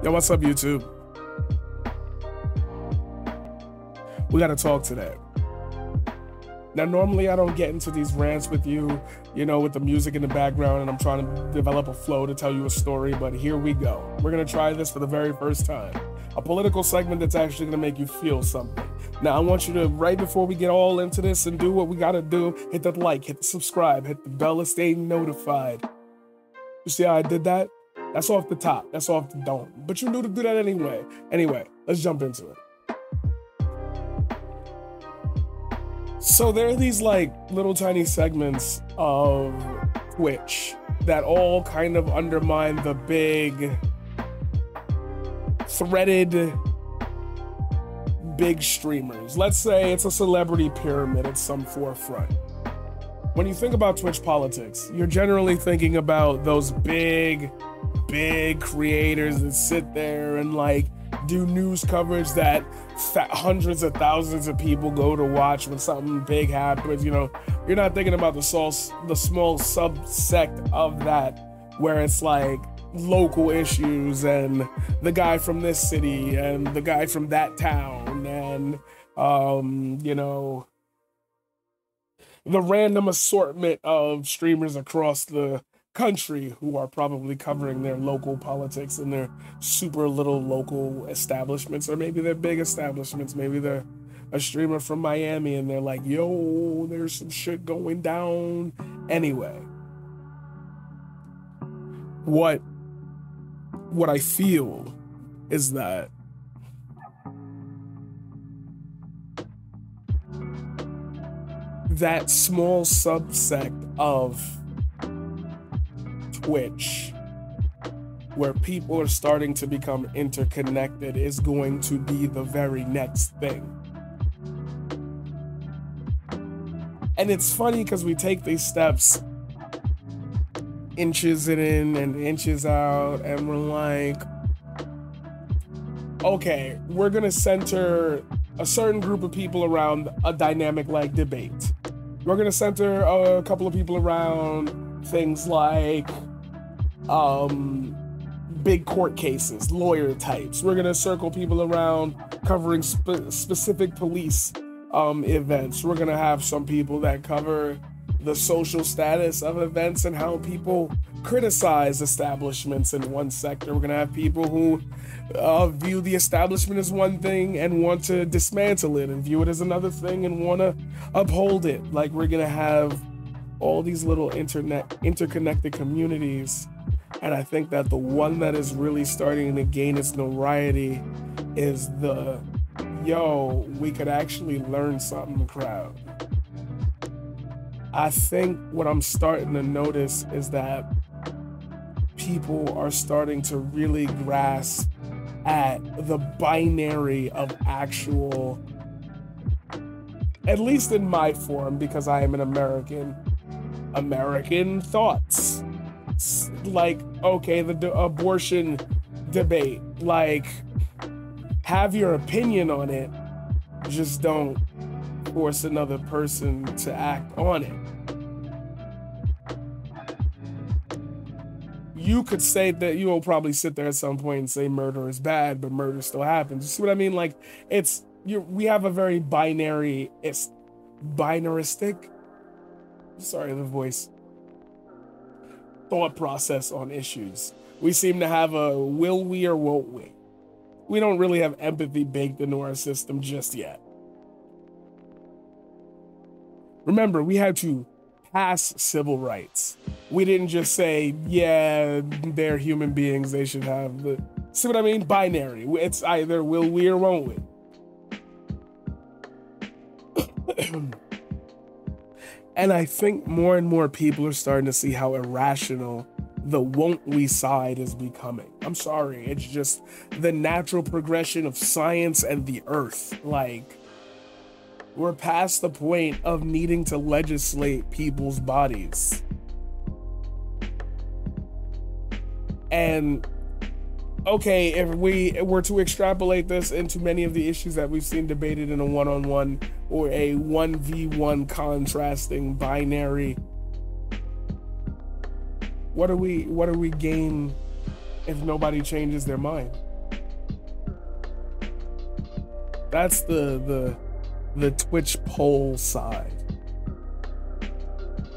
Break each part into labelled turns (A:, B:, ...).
A: Yo, what's up, YouTube? We gotta talk today. Now, normally I don't get into these rants with you, with the music in the background, and I'm trying to develop a flow to tell you a story, but here we go. We're gonna try this for the very first time. A political segment that's actually gonna make you feel something. Now, I want you to, right before we get all into this and do what we gotta do, hit that like, hit the subscribe, hit the bell to stay notified. You see how I did that? That's off the top, that's off the dome. But you knew to do that anyway. Anyway, let's jump into it. So there are these little tiny segments of Twitch that all kind of undermine the big threaded big streamers. Let's say it's a celebrity pyramid at some forefront. When you think about Twitch politics, you're generally thinking about those big creators that sit there and do news coverage that hundreds of thousands of people go to watch when something big happens. You're not thinking about the small subsect of that where it's local issues and the guy from this city and the guy from that town and the random assortment of streamers across the country who are probably covering their local politics and their super little local establishments, or maybe they're big establishments. Maybe they're a streamer from Miami and they're like, yo, there's some shit going down. Anyway, what I feel is that that small subsect of Twitch where people are starting to become interconnected is going to be the very next thing. And it's funny because we take these steps inches in and inches out, and we're like, okay, we're gonna center a certain group of people around a dynamic like debate. We're gonna center a couple of people around things like big court cases, lawyer types. We're gonna circle people around covering specific police events. We're gonna have some people that cover the social status of events and how people criticize establishments in one sector. We're gonna have people who view the establishment as one thing and want to dismantle it, and view it as another thing and want to uphold it. We're gonna have all these little interconnected communities. And I think that the one that is really starting to gain its notoriety is the, yo, we could actually learn something crowd. I think what I'm starting to notice is that people are starting to really grasp at the binary of actual, at least in my form, because I am an American thoughts. Okay, the abortion debate, have your opinion on it, just don't force another person to act on it. You could say that, you will probably sit there at some point and say murder is bad, but murder still happens. You see what I mean? We have a very binaristic, sorry, the voice, thought process on issues. We seem to have a will we or won't we. We don't really have empathy baked into our system just yet. Remember, we had to pass civil rights. We didn't just say, yeah, they're human beings, they should have the, see what I mean? Binary. It's either will we or won't we. And I think more and more people are starting to see how irrational the won't we side is becoming. I'm sorry, it's just the natural progression of science and the earth. We're past the point of needing to legislate people's bodies. And okay, if we were to extrapolate this into many of the issues that we've seen debated in a one-on-one or a 1v1 contrasting binary, what do we gain if nobody changes their mind? That's the Twitch poll side,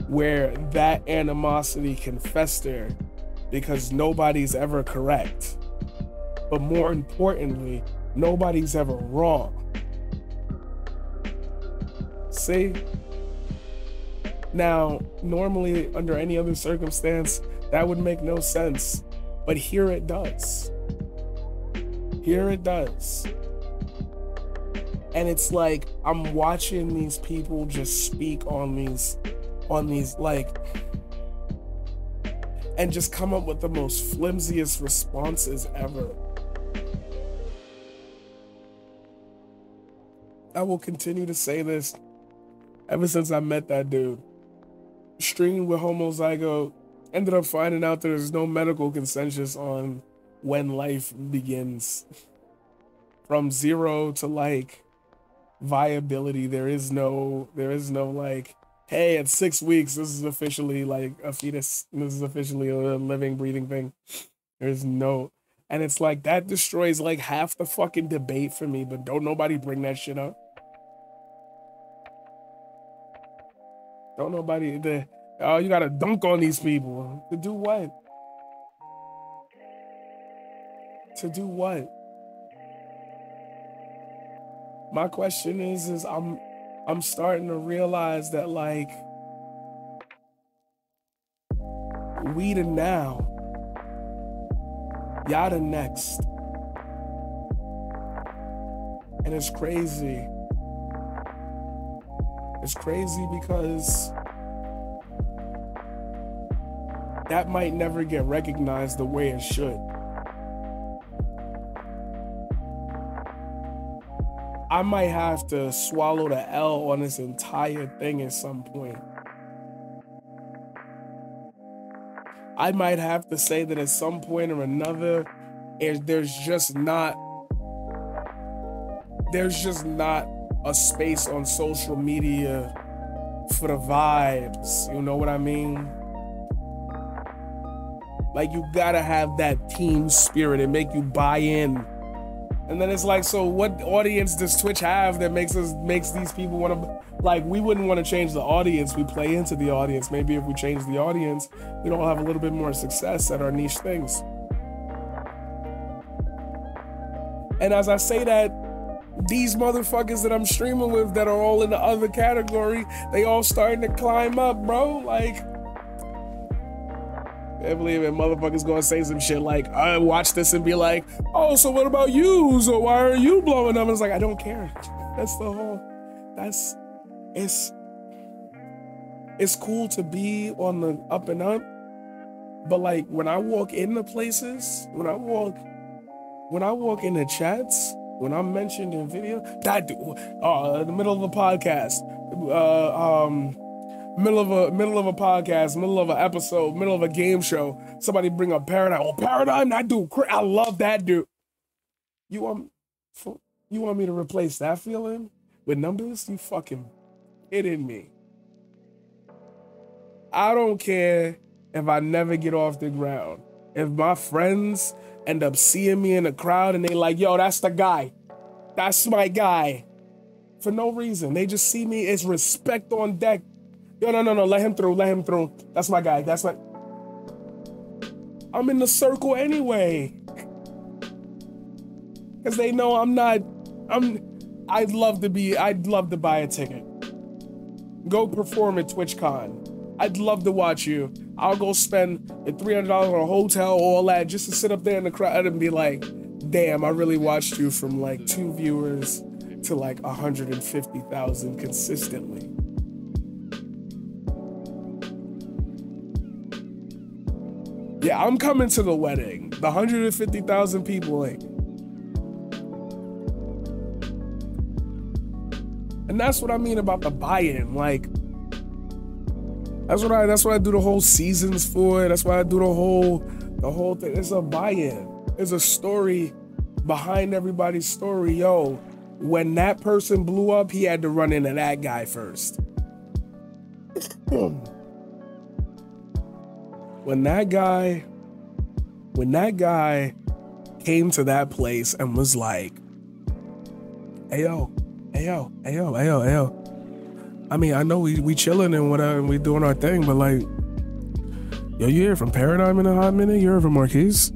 A: where that animosity can fester because nobody's ever correct. But more importantly, nobody's ever wrong. See? Now, normally under any other circumstance, that would make no sense. But here it does. Here it does. And it's like I'm watching these people just speak on these like, and just come up with the most flimsiest responses ever. I will continue to say this ever since I met that dude. Streamed with Homozygote, ended up finding out there's no medical consensus on when life begins. From 0 to like viability, there is no like, hey, at 6 weeks, this is officially like a fetus. This is officially a living, breathing thing. There's no, and it's like that destroys like half the fucking debate for me, but don't nobody bring that shit up. Don't nobody, you gotta dunk on these people. To do what? To do what? My question is I'm starting to realize that like we the now, y'all the next. And it's crazy. It's crazy because that might never get recognized the way it should. I might have to swallow the L on this entire thing at some point. I might have to say that at some point or another, there's just not a space on social media for the vibes. You know what I mean? Like, you gotta have that team spirit and make you buy in. And then it's like, so what audience does Twitch have that makes these people want to, like, we wouldn't want to change the audience, we play into the audience. Maybe if we change the audience, we'd all have a little bit more success at our niche things. And as I say that, these motherfuckers that I'm streaming with that are all in the other category, they all starting to climb up, bro. Like, I believe it, motherfuckers gonna say some shit like, I watch this and be like, oh, so what about you? So why are you blowing up? And it's like, I don't care. That's the whole, it's cool to be on the up and up. But like, when I walk into places, when I walk in the chats, when I'm mentioned in video, that dude, in the middle of a podcast, middle of a podcast, middle of an episode, middle of a game show, somebody bring up Paradigm. Oh, Paradigm, that dude, I love that dude. You want me to replace that feeling with numbers? You fucking kidding me? I don't care if I never get off the ground. If my friends end up seeing me in the crowd and they like, yo, that's the guy. That's my guy. For no reason. They just see me as respect on deck. Yo, no, let him through. That's my guy. I'm in the circle anyway. Because they know I'd love to buy a ticket. Go perform at TwitchCon. I'd love to watch you. I'll go spend the $300 on a hotel, all that, just to sit up there in the crowd and be like, damn, I really watched you from like 2 viewers to like 150,000 consistently. Yeah, I'm coming to the wedding. The 150,000 people ain't. And that's what I mean about the buy-in. Like, that's what I do the whole seasons for. That's why I do the whole thing. It's a buy-in. There's a story behind everybody's story. Yo, when that person blew up, he had to run into that guy first. When that guy came to that place and was like, Ayo, ayo, ayo, ayo, ayo. I mean, I know we chilling and whatever, and we doing our thing, but like, yo, you hear from Paradigm in a hot minute? You heard from Marquise?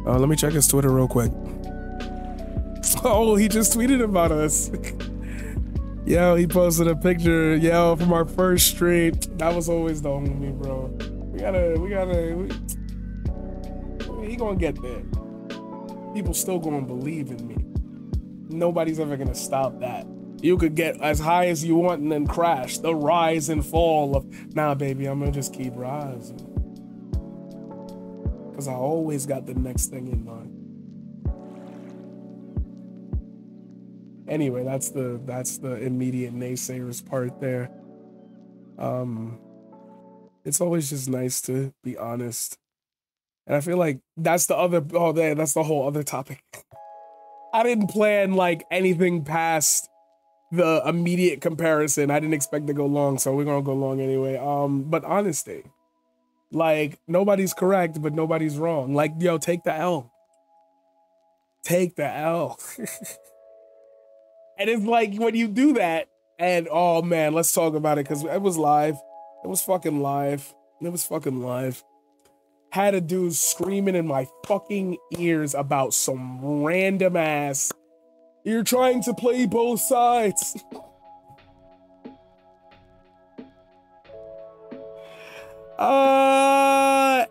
A: Let me check his Twitter real quick. Oh, he just tweeted about us. Yo, he posted a picture, yo, from our first stream. That was always the homie, bro. He gonna get there. People still gonna believe in me. Nobody's ever gonna stop that. You could get as high as you want and then crash. The rise and fall of, nah, baby, I'm gonna just keep rising. Cause I always got the next thing in mind. Anyway, that's the immediate naysayers part there. It's always just nice to be honest. And I feel like that's the other, that's the whole other topic. I didn't plan like anything past the immediate comparison. I didn't expect to go long, so we're gonna go long anyway. But honesty. Like, nobody's correct, but nobody's wrong. Like, yo, take the L. Take the L. And it's like, when you do that, and oh man, let's talk about it, because it was live. It was fucking live. It was fucking live. Had a dude screaming in my fucking ears about some random ass, you're trying to play both sides.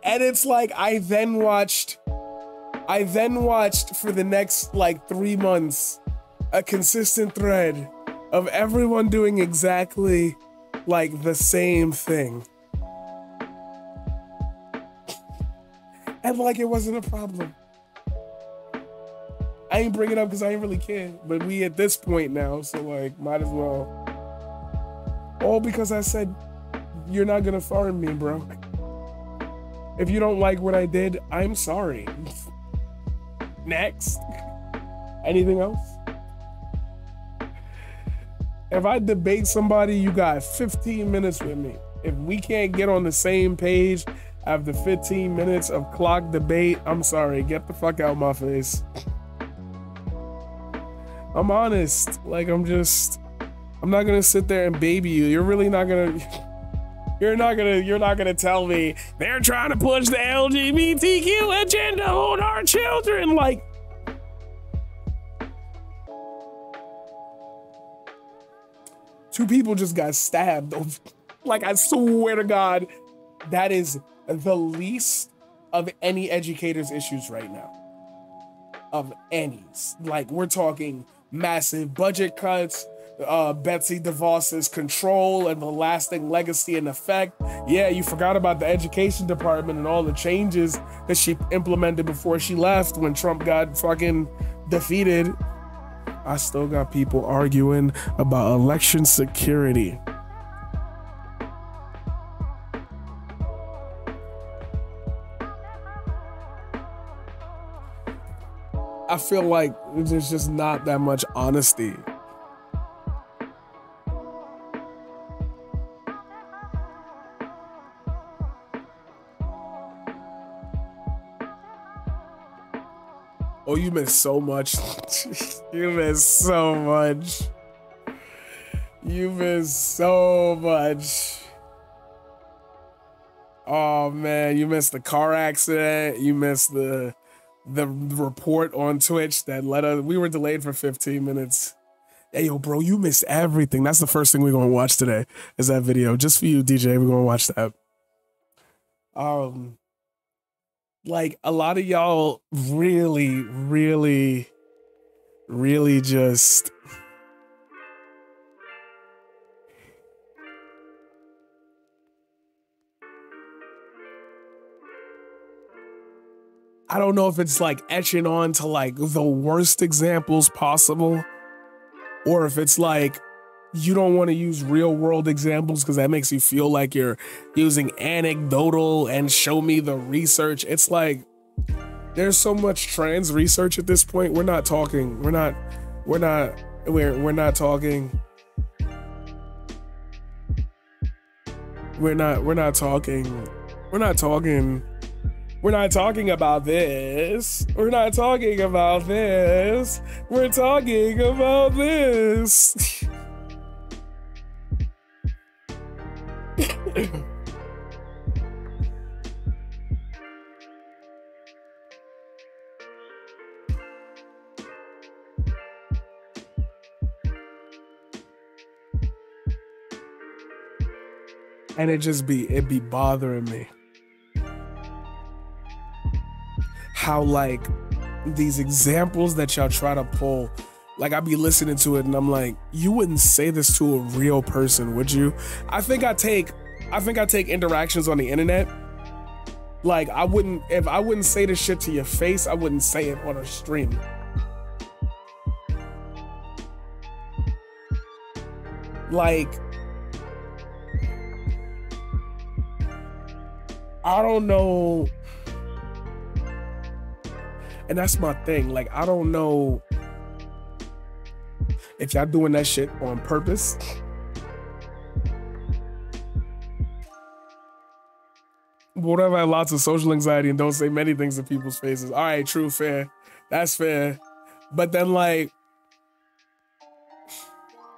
A: And it's like, I then watched for the next like 3 months a consistent thread of everyone doing exactly like the same thing. And like it wasn't a problem. I ain't bring it up because I ain't really care, but we at this point now, so like might as well. All because I said, you're not gonna farm me, bro. If you don't like what I did, I'm sorry. Next. Anything else? If I debate somebody, you got 15 minutes with me. If we can't get on the same page after 15 minutes of clock debate, I'm sorry, get the fuck out of my face. I'm honest. Like, I'm not gonna sit there and baby you. You're really not gonna, you're not gonna tell me they're trying to push the LGBTQ agenda on our children. Like, two people just got stabbed. Like, I swear to God, that is the least of any educator's issues right now. Of any. Like, we're talking massive budget cuts, Betsy DeVos's control and the lasting legacy and effect. Yeah, you forgot about the education department and all the changes that she implemented before she left when Trump got fucking defeated. I still got people arguing about election security. I feel like there's just not that much honesty. Oh, you missed so much. You missed so much. You missed so much. Oh man, you missed the car accident. You missed the report on Twitch that let us, we were delayed for 15 minutes. Hey, yo, bro, you missed everything. That's the first thing we're going to watch today is that video. Just for you, DJ, we're going to watch that. Like, a lot of y'all really just... I don't know if it's like etching on to like the worst examples possible, or if it's like you don't want to use real world examples because that makes you feel like you're using anecdotal and show me the research. It's like there's so much trans research at this point. We're not talking We're not talking about this. We're not talking about this. We're talking about this. And it'd be bothering me how like these examples that y'all try to pull, like I'd be listening to it and I'm like, you wouldn't say this to a real person, would you? I think I take interactions on the internet. Like if I wouldn't say this shit to your face, I wouldn't say it on a stream. Like, I don't know. And that's my thing. Like, I don't know if y'all doing that shit on purpose. What if I have lots of social anxiety and don't say many things to people's faces? All right, true, fair. That's fair. But then, like,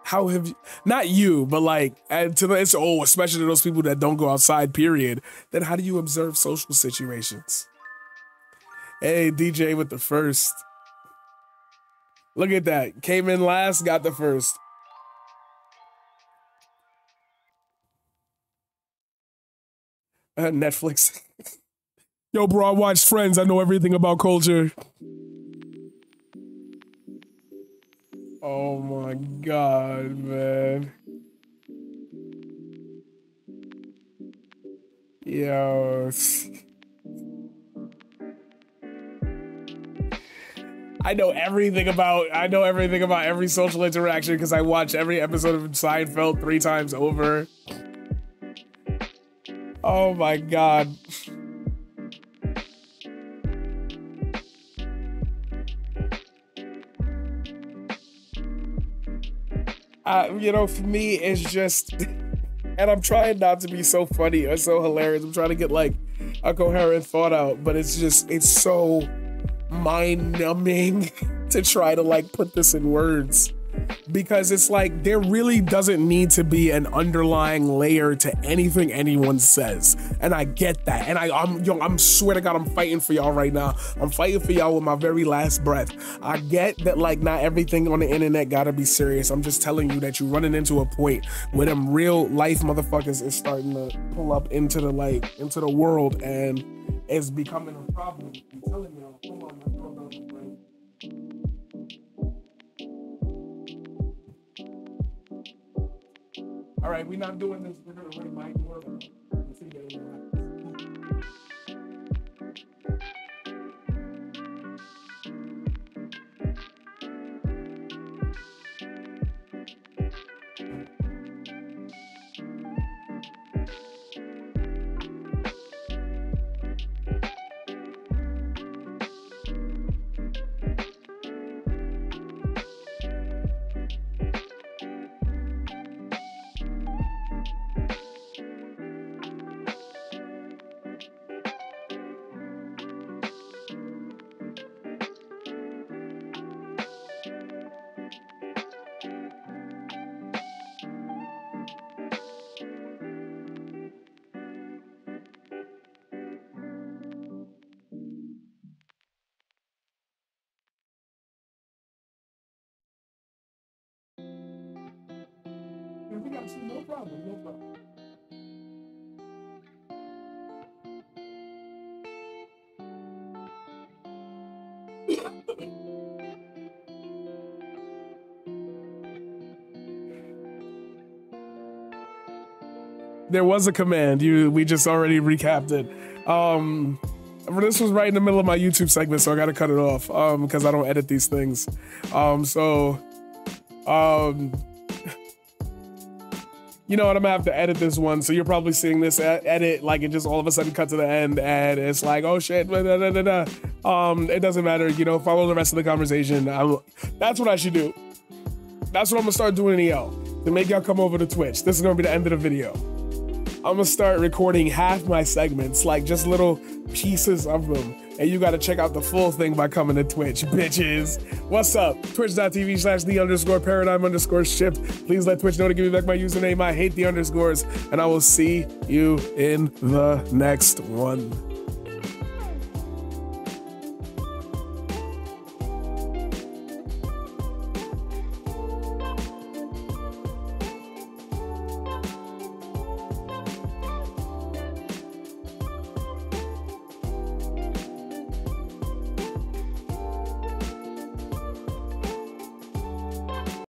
A: how have you, not you, but like, and to it's especially to those people that don't go outside, period. Then how do you observe social situations? Hey, DJ with the first. Look at that. Came in last, got the first. Netflix. Yo, bro, I watched Friends. I know everything about culture. Oh my God, man. Yo. I know everything about every social interaction because I watched every episode of Seinfeld 3 times over. Oh my God. You know, for me, it's just, and I'm trying not to be so funny or so hilarious. I'm trying to get like a coherent thought out, but it's so mind-numbing to try to like put this in words, because it's like there really doesn't need to be an underlying layer to anything anyone says, and I get that, and I'm swear to God, I'm fighting for y'all right now. I'm fighting for y'all with my very last breath. I get that like not everything on the internet gotta be serious. I'm just telling you that you're running into a point where them real life motherfuckers is starting to pull up into the world, and it's becoming a problem. I'm telling you. Hold on, my phone doesn't ring. All right, we're not doing this. We're gonna ring my doorbell. Let's see what happens. No problem, no problem. There was a command. We just already recapped it. This was right in the middle of my YouTube segment, so I gotta cut it off because I don't edit these things. You know what? I'm gonna have to edit this one, so you're probably seeing this edit like it just all of a sudden cut to the end, and it's like, oh shit, it doesn't matter. You know, follow the rest of the conversation. That's what I should do. That's what I'm gonna start doing in EL to make y'all come over to Twitch. This is gonna be the end of the video. I'm gonna start recording half my segments, like just little pieces of them. And you gotta check out the full thing by coming to Twitch, bitches. What's up? Twitch.tv/the_paradigm_shift. Please let Twitch know to give me back my username. I hate the underscores. And I will see you in the next one.